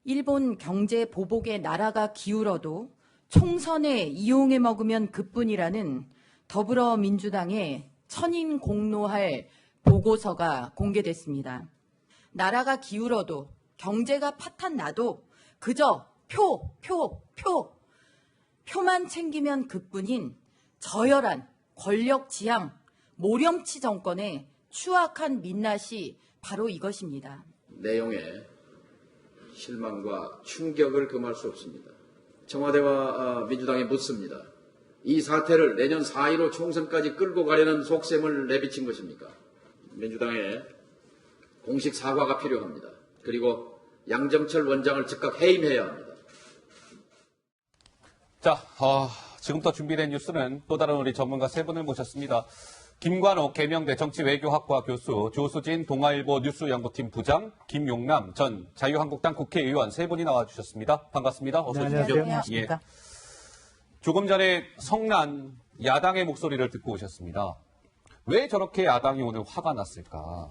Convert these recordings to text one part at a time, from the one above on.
일본 경제 보복에 나라가 기울어도 총선에 이용해 먹으면 그뿐이라는 더불어민주당의 천인 공노할 보고서가 공개됐습니다. 나라가 기울어도 경제가 파탄 나도 그저 표만 챙기면 그뿐인 저열한 권력지향 모렴치 정권의 추악한 민낯이 바로 이것입니다. 내용에 실망과 충격을 금할 수 없습니다. 청와대와 민주당에 묻습니다. 이 사태를 내년 4.15 총선까지 끌고 가려는 속셈을 내비친 것입니까? 민주당의 공식 사과가 필요합니다. 그리고 양정철 원장을 즉각 해임해야 합니다. 자, 지금부터 준비된 뉴스는 또 다른 우리 전문가 세 분을 모셨습니다. 김관옥 계명대 정치외교학과 교수, 조수진 동아일보 뉴스연구팀 부장, 김용남 전 자유한국당 국회의원 세 분이 나와주셨습니다. 반갑습니다. 어서 오십시오. 네, 안녕하십니까. 예. 조금 전에 성난 야당의 목소리를 듣고 오셨습니다. 왜 저렇게 야당이 오늘 화가 났을까?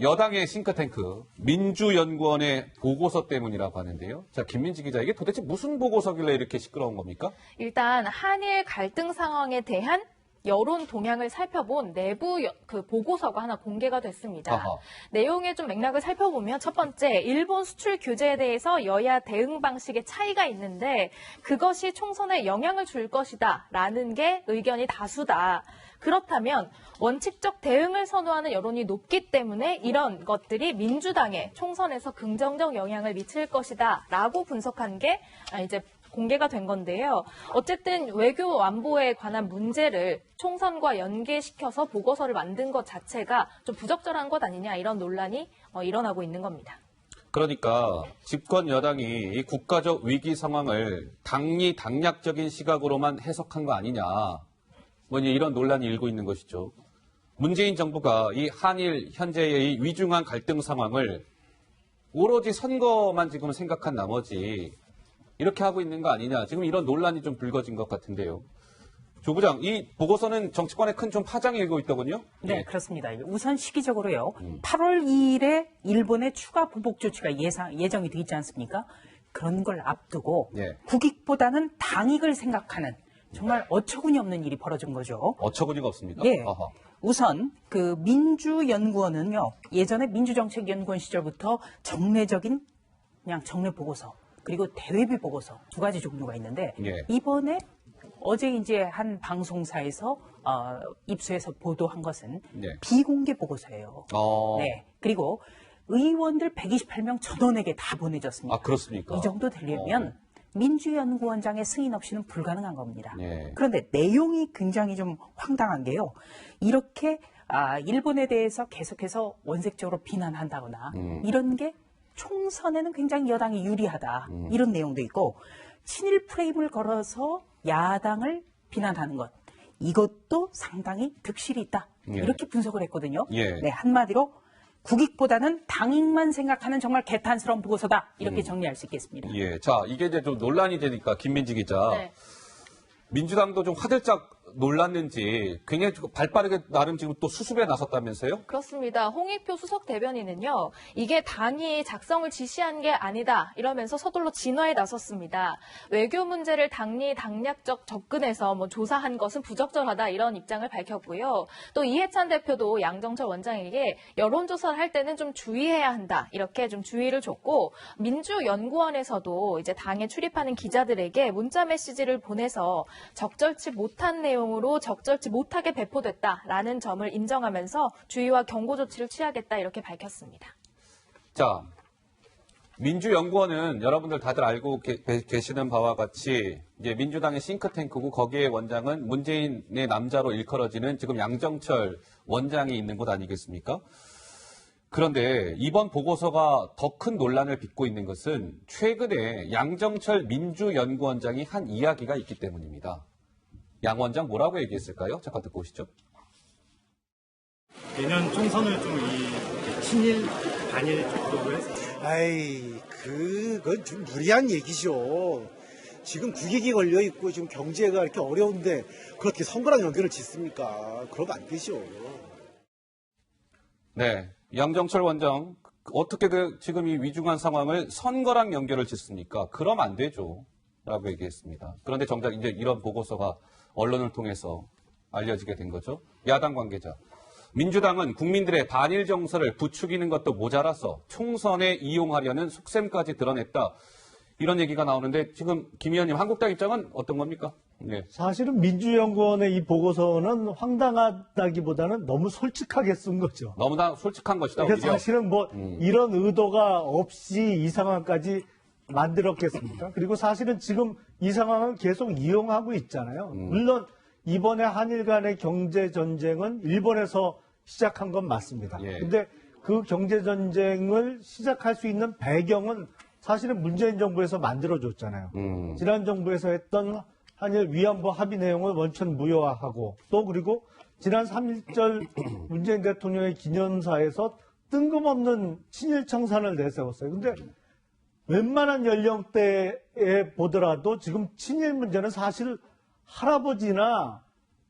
여당의 싱크탱크 민주연구원의 보고서 때문이라고 하는데요. 자, 김민지 기자, 이게 도대체 무슨 보고서길래 이렇게 시끄러운 겁니까? 일단 한일 갈등 상황에 대한 여론 동향을 살펴본 내부 보고서가 하나 공개가 됐습니다. 아하. 내용의 좀 맥락을 살펴보면 첫 번째, 일본 수출 규제에 대해서 여야 대응 방식의 차이가 있는데 그것이 총선에 영향을 줄 것이다 라는 게 의견이 다수다. 그렇다면 원칙적 대응을 선호하는 여론이 높기 때문에 이런 것들이 민주당에 총선에서 긍정적 영향을 미칠 것이다 라고 분석한 게 이제 공개가 된 건데요. 어쨌든 외교 안보에 관한 문제를 총선과 연계시켜서 보고서를 만든 것 자체가 좀 부적절한 것 아니냐 이런 논란이 일어나고 있는 겁니다. 그러니까 집권 여당이 이 국가적 위기 상황을 당리당략적인 시각으로만 해석한 거 아니냐. 뭐 이런 논란이 일고 있는 것이죠. 문재인 정부가 이 한일 현재의 이 위중한 갈등 상황을 오로지 선거만 지금 생각한 나머지 이렇게 하고 있는 거 아니냐. 지금 이런 논란이 좀 불거진 것 같은데요. 조 부장, 이 보고서는 정치권에 큰 좀 파장이 일고 있더군요. 네, 그렇습니다. 우선 시기적으로요. 8월 2일에 일본의 추가 보복 조치가 예정이 돼 있지 않습니까? 그런 걸 앞두고 네. 국익보다는 당익을 생각하는 정말 어처구니 없는 일이 벌어진 거죠. 어처구니가 없습니까? 예. 아하. 우선 그 민주연구원은요. 예전에 민주정책연구원 시절부터 정례적인 그냥 정례 보고서 그리고 대외비 보고서 두 가지 종류가 있는데 예. 이번에 어제 이제 한 방송사에서 입수해서 보도한 것은 네. 비공개 보고서예요. 네. 그리고 의원들 128명 전원에게 다 보내졌습니다. 아, 그렇습니까? 이 정도 되려면 민주연구원장의 승인 없이는 불가능한 겁니다. 네. 그런데 내용이 굉장히 좀 황당한 게요. 이렇게 일본에 대해서 계속해서 원색적으로 비난한다거나 이런 게 총선에는 굉장히 여당이 유리하다. 이런 내용도 있고 친일 프레임을 걸어서 야당을 비난하는 것. 이것도 상당히 득실이 있다. 예. 이렇게 분석을 했거든요. 예. 네, 한마디로 국익보다는 당익만 생각하는 정말 개탄스러운 보고서다. 이렇게 정리할 수 있겠습니다. 예. 자, 이게 이제 좀 논란이 되니까 김민지 기자. 네. 민주당도 좀 화들짝 놀랐는지 굉장히 발빠르게 나름 지금 또 수습에 나섰다면서요? 그렇습니다. 홍익표 수석 대변인은요. 이게 당이 작성을 지시한 게 아니다 이러면서 서둘러 진화에 나섰습니다. 외교 문제를 당리당략적 접근해서 조사한 것은 부적절하다 이런 입장을 밝혔고요. 또 이해찬 대표도 양정철 원장에게 여론조사를 할 때는 좀 주의해야 한다 이렇게 좀 주의를 줬고 민주연구원에서도 이제 당에 출입하는 기자들에게 문자 메시지를 보내서 적절치 못한 내용으로 적절치 못하게 배포됐다라는 점을 인정하면서 주의와 경고 조치를 취하겠다 이렇게 밝혔습니다. 자, 민주연구원은 여러분들 다들 알고 계시는 바와 같이 이제 민주당의 싱크탱크고 거기에 원장은 문재인의 남자로 일컬어지는 지금 양정철 원장이 있는 곳 아니겠습니까? 그런데 이번 보고서가 더 큰 논란을 빚고 있는 것은 최근에 양정철 민주연구원장이 한 이야기가 있기 때문입니다. 양 원장 뭐라고 얘기했을까요? 잠깐 듣고 오시죠. 내년 총선을 좀 이 친일, 반일 쪽으로 해서. 아이, 그건 좀 무리한 얘기죠. 지금 국익이 걸려있고 지금 경제가 이렇게 어려운데 그렇게 선거랑 연결을 짓습니까? 그러면 안 되죠. 네, 양정철 원장 어떻게 지금 이 위중한 상황을 선거랑 연결을 짓습니까? 그럼 안 되죠. 라고 얘기했습니다. 그런데 정작 이제 이런 보고서가 언론을 통해서 알려지게 된 거죠. 야당 관계자. 민주당은 국민들의 반일 정서를 부추기는 것도 모자라서 총선에 이용하려는 속셈까지 드러냈다. 이런 얘기가 나오는데 지금 김 의원님 한국당 입장은 어떤 겁니까? 네. 사실은 민주연구원의 이 보고서는 황당하다기보다는 너무 솔직하게 쓴 거죠. 너무나 솔직한 것이다. 그러니까 오히려. 사실은 뭐 이런 의도가 없이 이 상황까지 만들었겠습니까? 그리고 사실은 지금 이 상황은 계속 이용하고 있잖아요. 물론 이번에 한일 간의 경제 전쟁은 일본에서 시작한 건 맞습니다. 예. 근데 그 경제 전쟁을 시작할 수 있는 배경은 사실은 문재인 정부에서 만들어줬잖아요. 지난 정부에서 했던 한일 위안부 합의 내용을 원천 무효화하고 또 그리고 지난 3.1절 문재인 대통령의 기념사에서 뜬금없는 친일 청산을 내세웠어요. 근데 웬만한 연령대에 보더라도 지금 친일 문제는 사실 할아버지나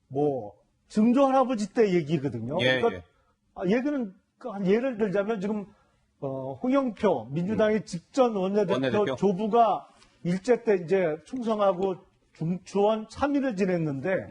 뭐 증조 할아버지 때 얘기거든요. 예, 그러니까 얘기는 한 예를 들자면 지금 홍영표 민주당의 직전 원내대표 조부가 일제 때 이제 충성하고 중추원 3일을 지냈는데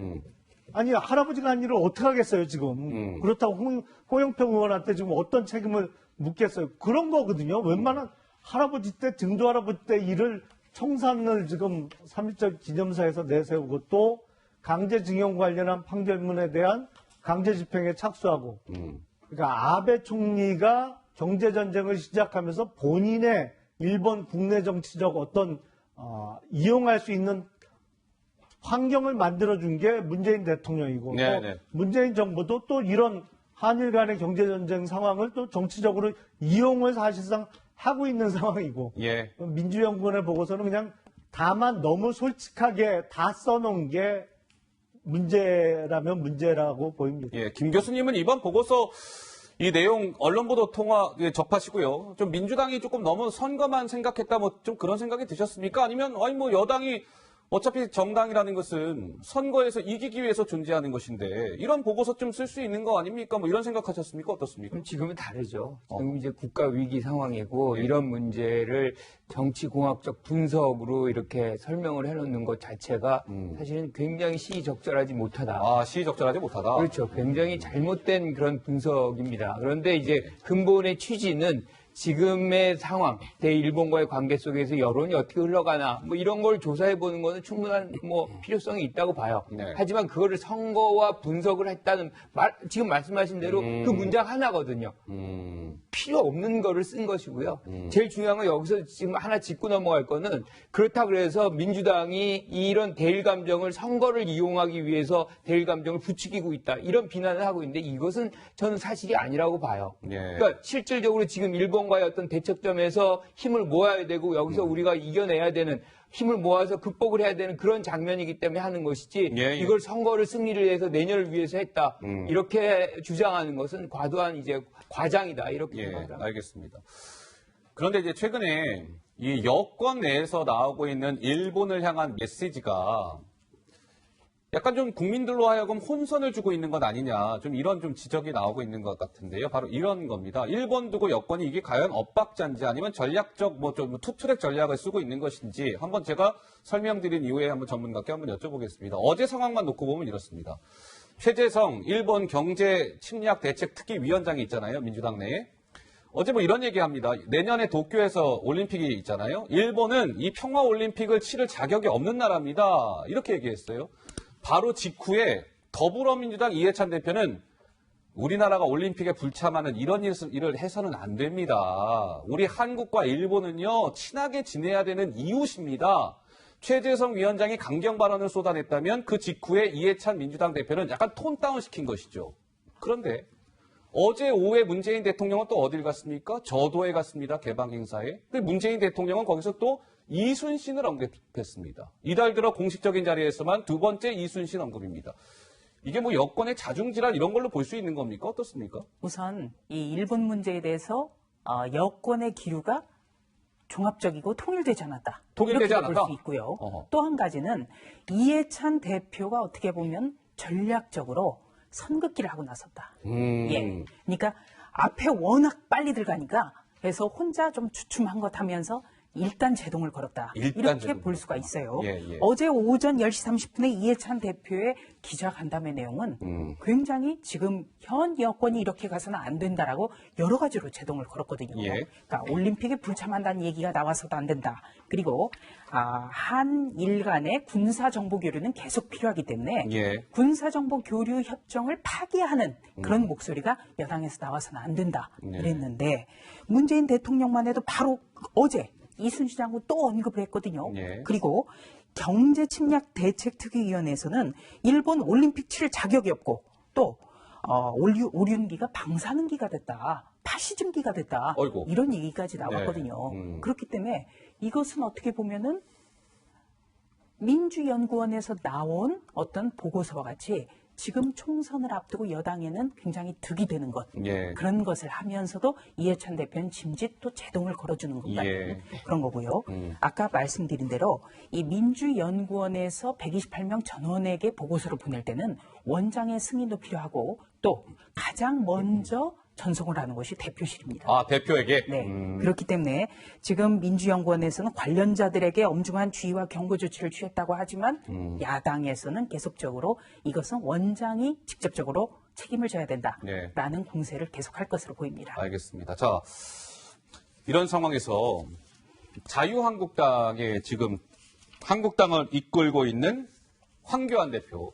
아니 할아버지가 한 일을 어떻게 하겠어요 지금. 그렇다고 홍영표 의원한테 지금 어떤 책임을 묻겠어요. 그런 거거든요. 웬만한 할아버지 때 증조 할아버지 때 일을 청산을 지금 3.1절 기념사에서 내세우고 또 강제징용 관련한 판결문에 대한 강제 집행에 착수하고 그러니까 아베 총리가 경제전쟁을 시작하면서 본인의 일본 국내 정치적 어떤 이용할 수 있는 환경을 만들어준 게 문재인 대통령이고 네, 또 네. 문재인 정부도 또 이런 한일 간의 경제전쟁 상황을 또 정치적으로 이용을 사실상 하고 있는 상황이고 예. 민주연구원의 보고서는 그냥 다만 너무 솔직하게 다 써놓은 게 문제라면 문제라고 보입니다. 예, 김 교수님은 이번 보고서 이 내용 언론 보도 통화 접하시고요. 좀 민주당이 조금 너무 선거만 생각했다 뭐 좀 그런 생각이 드셨습니까? 아니면 아니 뭐 여당이 어차피 정당이라는 것은 선거에서 이기기 위해서 존재하는 것인데 이런 보고서 좀 쓸 수 있는 거 아닙니까? 뭐 이런 생각하셨습니까? 어떻습니까? 그럼 지금은 다르죠. 지금 이제 국가 위기 상황이고 이런 문제를 정치공학적 분석으로 이렇게 설명을 해놓는 것 자체가 사실은 굉장히 시의적절하지 못하다. 아, 시의적절하지 못하다. 그렇죠. 굉장히 잘못된 그런 분석입니다. 그런데 이제 근본의 취지는 지금의 상황, 대일본과의 관계 속에서 여론이 어떻게 흘러가나, 뭐 이런 걸 조사해 보는 것은 충분한 뭐 필요성이 있다고 봐요. 네. 하지만 그거를 선거와 분석을 했다는 지금 말씀하신 대로 그 문장 하나거든요. 필요 없는 거를 쓴 것이고요. 제일 중요한 건 여기서 지금 하나 짚고 넘어갈 거는 그렇다 그래서 민주당이 이런 대일 감정을 선거를 이용하기 위해서 대일 감정을 부추기고 있다. 이런 비난을 하고 있는데 이것은 저는 사실이 아니라고 봐요. 예. 그러니까 실질적으로 지금 일본과의 어떤 대척점에서 힘을 모아야 되고 여기서 우리가 이겨내야 되는 힘을 모아서 극복을 해야 되는 그런 장면이기 때문에 하는 것이지 예. 이걸 선거를 승리를 위해서 내년을 위해서 했다. 이렇게 주장하는 것은 과도한 이제 과장이다. 이렇게 예, 생각합니다. 알겠습니다. 그런데 이제 최근에 이 여권 내에서 나오고 있는 일본을 향한 메시지가 약간 좀 국민들로 하여금 혼선을 주고 있는 것 아니냐, 좀 이런 좀 지적이 나오고 있는 것 같은데요. 바로 이런 겁니다. 일본 두고 여권이 이게 과연 엇박자인지 아니면 전략적 뭐 좀 투트랙 전략을 쓰고 있는 것인지 한번 제가 설명드린 이후에 한번 전문가께 한번 여쭤보겠습니다. 어제 상황만 놓고 보면 이렇습니다. 최재성 일본 경제 침략 대책 특위 위원장이 있잖아요. 민주당 내에. 어제 뭐 이런 얘기합니다. 내년에 도쿄에서 올림픽이 있잖아요. 일본은 이 평화 올림픽을 치를 자격이 없는 나라입니다. 이렇게 얘기했어요. 바로 직후에 더불어민주당 이해찬 대표는 우리나라가 올림픽에 불참하는 이런 일을 해서는 안 됩니다. 우리 한국과 일본은요, 친하게 지내야 되는 이웃입니다. 최재성 위원장이 강경 발언을 쏟아냈다면 그 직후에 이해찬 민주당 대표는 약간 톤 다운 시킨 것이죠. 그런데 어제 오후에 문재인 대통령은 또 어딜 갔습니까? 저도에 갔습니다. 개방 행사에. 근데 문재인 대통령은 거기서 또 이순신을 언급했습니다. 이달 들어 공식적인 자리에서만 두 번째 이순신 언급입니다. 이게 뭐 여권의 자중질환 이런 걸로 볼 수 있는 겁니까? 어떻습니까? 우선 이 일본 문제에 대해서 여권의 기류가 종합적이고 통일되지 않았다. 통일되지 이렇게 볼 않았다? 수 있고요. 어허. 또 한 가지는 이해찬 대표가 어떻게 보면 전략적으로 선긋기를 하고 나섰다. 예. 그러니까 앞에 워낙 빨리 들어가니까 해서 혼자 좀 주춤한 것 하면서 일단 제동을 걸었다. 이렇게 제동을 볼 수가 있어요. 예, 예. 어제 오전 10시 30분에 이해찬 대표의 기자간담회 내용은 굉장히 지금 현 여건이 이렇게 가서는 안 된다라고 여러 가지로 제동을 걸었거든요. 예. 그러니까 올림픽에 불참한다는 얘기가 나와서도 안 된다. 그리고 한일 간의 군사정보 교류는 계속 필요하기 때문에 예. 군사정보 교류 협정을 파기하는 그런 목소리가 여당에서 나와서는 안 된다. 네. 그랬는데 문재인 대통령만 해도 바로 어제 이순신 장군 또 언급을 했거든요. 예. 그리고 경제침략대책특위위원회에서는 일본 올림픽 치를 자격이 없고 또 오륜기가 방사능기가 됐다. 파시즘기가 됐다. 어이구. 이런 얘기까지 나왔거든요. 네. 그렇기 때문에 이것은 어떻게 보면은 민주연구원에서 나온 어떤 보고서와 같이 지금 총선을 앞두고 여당에는 굉장히 득이 되는 것 예. 그런 것을 하면서도 이해찬 대표는 짐짓 또 제동을 걸어주는 것 같은 예. 그런 거고요. 아까 말씀드린 대로 이 민주연구원에서 128명 전원에게 보고서를 보낼 때는 원장의 승인도 필요하고 또 가장 먼저 전송을 하는 것이 대표실입니다. 아, 대표에게? 네. 그렇기 때문에 지금 민주연구원에서는 관련자들에게 엄중한 주의와 경고 조치를 취했다고 하지만 야당에서는 계속적으로 이것은 원장이 직접적으로 책임을 져야 된다라는 네. 공세를 계속할 것으로 보입니다. 알겠습니다. 자, 이런 상황에서 자유한국당의 지금 한국당을 이끌고 있는 황교안 대표.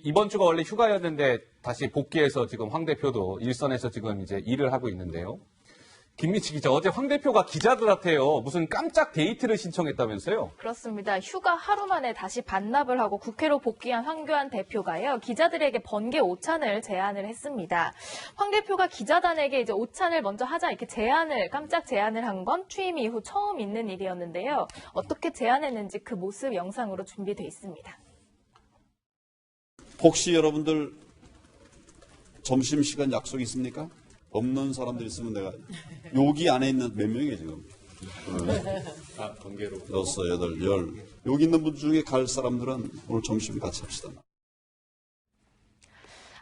이번 주가 원래 휴가였는데 다시 복귀해서 지금 황 대표도 일선에서 지금 이제 일을 하고 있는데요. 김민지 기자, 어제 황 대표가 기자들한테요, 무슨 깜짝 데이트를 신청했다면서요? 그렇습니다. 휴가 하루 만에 다시 반납을 하고 국회로 복귀한 황교안 대표가요, 기자들에게 번개 오찬을 제안을 했습니다. 황 대표가 기자단에게 이제 오찬을 먼저 하자 이렇게 깜짝 제안을 한 건 취임 이후 처음 있는 일이었는데요. 어떻게 제안했는지 그 모습 영상으로 준비돼 있습니다. 혹시 여러분들 점심시간 약속 있습니까? 없는 사람들 있으면 내가 여기 안에 있는 몇 명이에요 지금? 번개로. 6, 8, 10. 여기 있는 분 중에 갈 사람들은 오늘 점심 같이 합시다.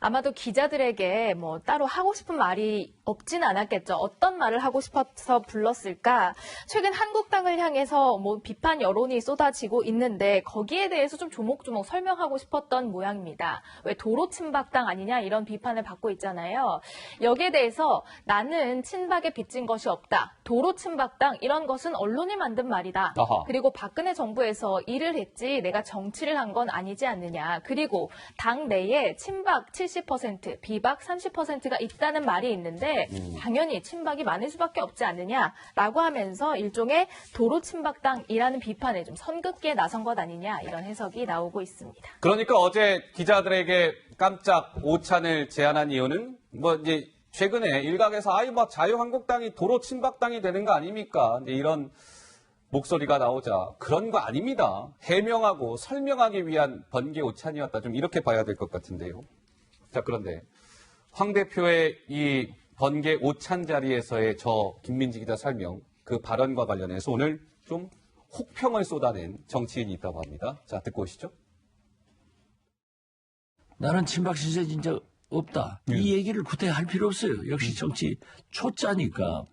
아마도 기자들에게 뭐 따로 하고 싶은 말이 없진 않았겠죠. 어떤 말을 하고 싶어서 불렀을까? 최근 한국당을 향해서 뭐 비판 여론이 쏟아지고 있는데 거기에 대해서 좀 조목조목 설명하고 싶었던 모양입니다. 왜 도로 침박당 아니냐 이런 비판을 받고 있잖아요. 여기에 대해서 나는 친박에 빚진 것이 없다. 도로 침박당 이런 것은 언론이 만든 말이다. 아하. 그리고 박근혜 정부에서 일을 했지 내가 정치를 한 건 아니지 않느냐. 그리고 당 내에 친박 70%, 비박 30%가 있다는 말이 있는데 당연히 친박이 많을 수밖에 없지 않느냐라고 하면서 일종의 도로 침박당이라는 비판에 좀 선긋기에 나선 것 아니냐 이런 해석이 나오고 있습니다. 그러니까 어제 기자들에게 깜짝 오찬을 제안한 이유는 뭐 이제 최근에 일각에서 자유한국당이 도로 침박당이 되는 거 아닙니까? 이제 이런 목소리가 나오자 그런 거 아닙니다. 해명하고 설명하기 위한 번개 오찬이었다. 좀 이렇게 봐야 될 것 같은데요. 자, 그런데 황 대표의 이 번개 오찬 자리에서의 저 김민지 기자 설명, 그 발언과 관련해서 오늘 좀 혹평을 쏟아낸 정치인이 있다고 합니다. 자, 듣고 오시죠. 나는 친박 시세 진짜 없다. 이 얘기를 구태 할 필요 없어요. 역시 정치 초짜니까.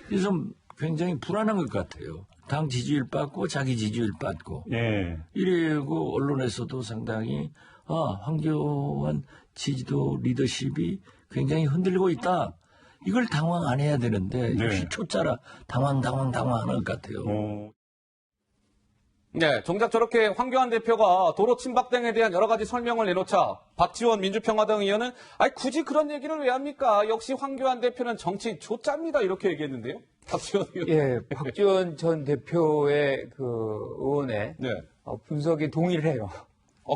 그래서 굉장히 불안한 것 같아요. 당 지지율 빠고 자기 지지율 빠고. 예. 이래고 언론에서도 상당히 황교안 지지도 리더십이 굉장히 흔들리고 있다. 이걸 당황 안 해야 되는데 역시 초짜라 당황하는 것 같아요. 네, 정작 저렇게 황교안 대표가 도로 침박등에 대한 여러 가지 설명을 내놓자 박지원 민주평화당 의원은 굳이 그런 얘기를 왜 합니까? 역시 황교안 대표는 정치 조짜입니다. 이렇게 얘기했는데요. 박지원 의원. 예, 박지원 전 대표의 그 의원의 분석에 동의를 해요.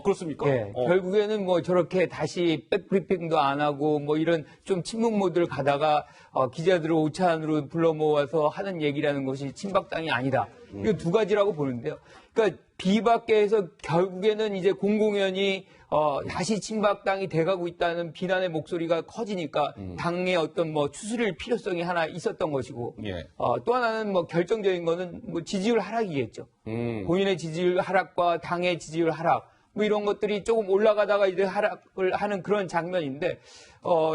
그렇습니까? 예, 결국에는 뭐 저렇게 다시 백브리핑도 안 하고 뭐 이런 좀 침묵 모드를 가다가 기자들을 오찬으로 불러 모아서 하는 얘기라는 것이 친박당이 아니다. 이거 두 가지라고 보는데요. 그러니까 비박계에서 결국에는 이제 공공연히 다시 친박당이 돼가고 있다는 비난의 목소리가 커지니까 당의 어떤 뭐 추스릴 필요성이 하나 있었던 것이고 또 하나는 뭐 결정적인 거는 뭐 지지율 하락이겠죠. 본인의 지지율 하락과 당의 지지율 하락. 뭐 이런 것들이 조금 올라가다가 이제 하락을 하는 그런 장면인데,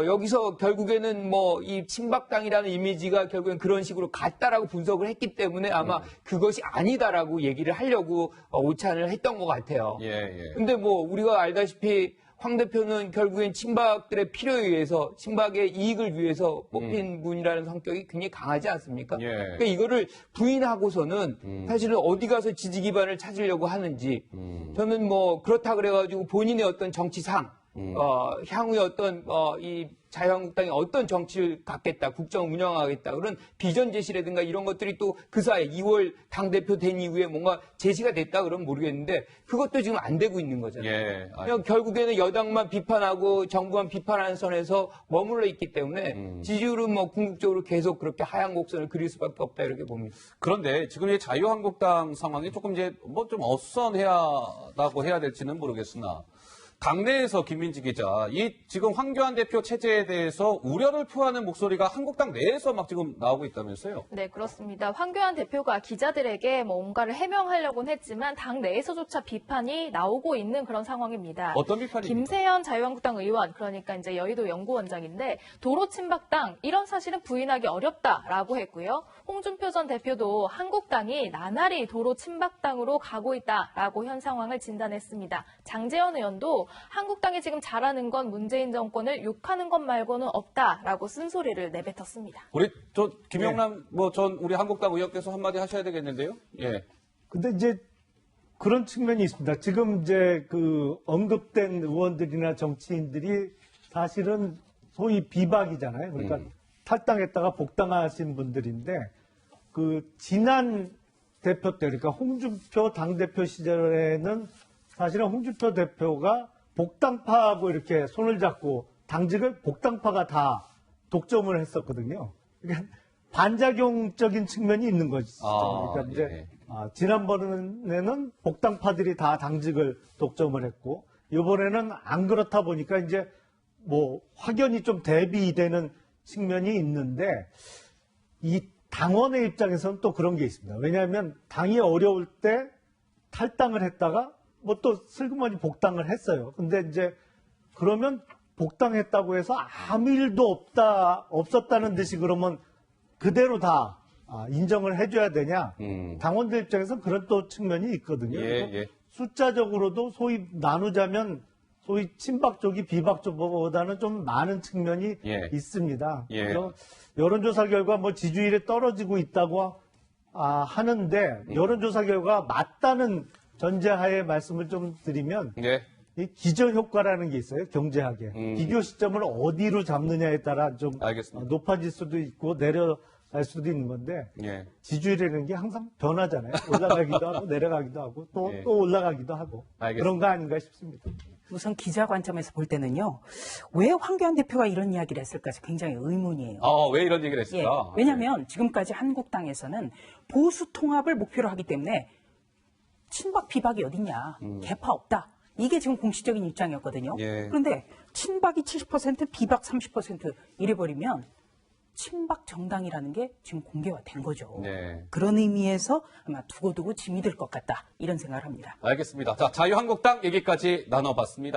여기서 결국에는 뭐 이 친박당이라는 이미지가 결국엔 그런 식으로 갔다라고 분석을 했기 때문에 아마 그것이 아니다라고 얘기를 하려고 오찬을 했던 것 같아요. 근데 뭐 우리가 알다시피 황 대표는 결국엔 친박들의 필요에 의해서, 친박의 이익을 위해서 뽑힌 분이라는 성격이 굉장히 강하지 않습니까? 그러니까 이거를 부인하고서는 사실은 어디 가서 지지 기반을 찾으려고 하는지, 저는 뭐 그렇다 그래가지고 본인의 어떤 정치상, 향후에 어떤 이 자유한국당이 어떤 정치를 갖겠다, 국정을 운영하겠다, 그런 비전 제시라든가 이런 것들이 또 그 사이에 2월 당대표 된 이후에 뭔가 제시가 됐다 그러면 모르겠는데, 그것도 지금 안 되고 있는 거잖아요. 그냥 결국에는 여당만 비판하고 정부만 비판하는 선에서 머물러 있기 때문에 지지율은 뭐 궁극적으로 계속 그렇게 하향 곡선을 그릴 수밖에 없다, 이렇게 봅니다. 그런데 지금 이 자유한국당 상황이 조금 이제 뭐 좀 어수선하다고 해야 될지는 모르겠으나, 당내에서 김민지 기자, 이 지금 황교안 대표 체제에 대해서 우려를 표하는 목소리가 한국당 내에서 막 지금 나오고 있다면서요? 네, 그렇습니다. 황교안 대표가 기자들에게 뭔가를 해명하려고는 했지만 당 내에서조차 비판이 나오고 있는 그런 상황입니다. 어떤 비판입니까? 김세현 자유한국당 의원, 그러니까 이제 여의도 연구원장인데, 도로 친박당 이런 사실은 부인하기 어렵다라고 했고요. 홍준표 전 대표도 한국당이 나날이 도로 친박당으로 가고 있다라고 현 상황을 진단했습니다. 장제원 의원도 한국당이 지금 잘하는 건 문재인 정권을 욕하는 것 말고는 없다라고 쓴소리를 내뱉었습니다. 우리 김영남 전 우리 한국당 의원께서 한마디 하셔야 되겠는데요. 근데 이제 그런 측면이 있습니다. 지금 이제 그 언급된 의원들이나 정치인들이 사실은 소위 비박이잖아요. 그러니까 탈당했다가 복당하신 분들인데, 그 지난 대표 때, 그러니까 홍준표 당대표 시절에는 사실은 홍준표 대표가 복당파하고 이렇게 손을 잡고 당직을 복당파가 다 독점을 했었거든요. 그러니까 반작용적인 측면이 있는 거죠. 그러니까 이제 지난번에는 복당파들이 다 당직을 독점을 했고, 이번에는 안 그렇다 보니까 이제 뭐 확연히 좀 대비되는 측면이 있는데, 이 당원의 입장에서는 또 그런 게 있습니다. 왜냐하면 당이 어려울 때 탈당을 했다가 뭐 또 슬그머니 복당을 했어요. 근데 이제 그러면 복당했다고 해서 아무 일도 없었다는 듯이 그러면 그대로 다 인정을 해줘야 되냐? 당원들 입장에서는 그런 또 측면이 있거든요. 숫자적으로도 소위 나누자면 소위 친박 쪽이 비박 쪽보다는 좀 많은 측면이 있습니다. 그래서 여론조사 결과 뭐 지지율이 떨어지고 있다고 하는데, 여론조사 결과 맞다는 전제하에 말씀을 좀 드리면, 이 기저효과라는 게 있어요. 경제학에. 비교 시점을 어디로 잡느냐에 따라 좀 높아질 수도 있고 내려갈 수도 있는 건데, 지지율이라는 게 항상 변하잖아요. 올라가기도 하고 내려가기도 하고 또 올라가기도 하고. 그런 거 아닌가 싶습니다. 우선 기자 관점에서 볼 때는요, 왜 황교안 대표가 이런 이야기를 했을까 굉장히 의문이에요. 왜 이런 얘기를 했을까? 왜냐하면 지금까지 한국당에서는 보수 통합을 목표로 하기 때문에 친박 비박이 어딨냐, 개파 없다. 이게 지금 공식적인 입장이었거든요. 그런데 친박이 70%, 비박 30% 이래버리면 친박 정당이라는 게 지금 공개가 된 거죠. 그런 의미에서 아마 두고두고 짐이 될 것 같다, 이런 생각을 합니다. 알겠습니다. 자, 자유한국당 얘기까지 나눠봤습니다.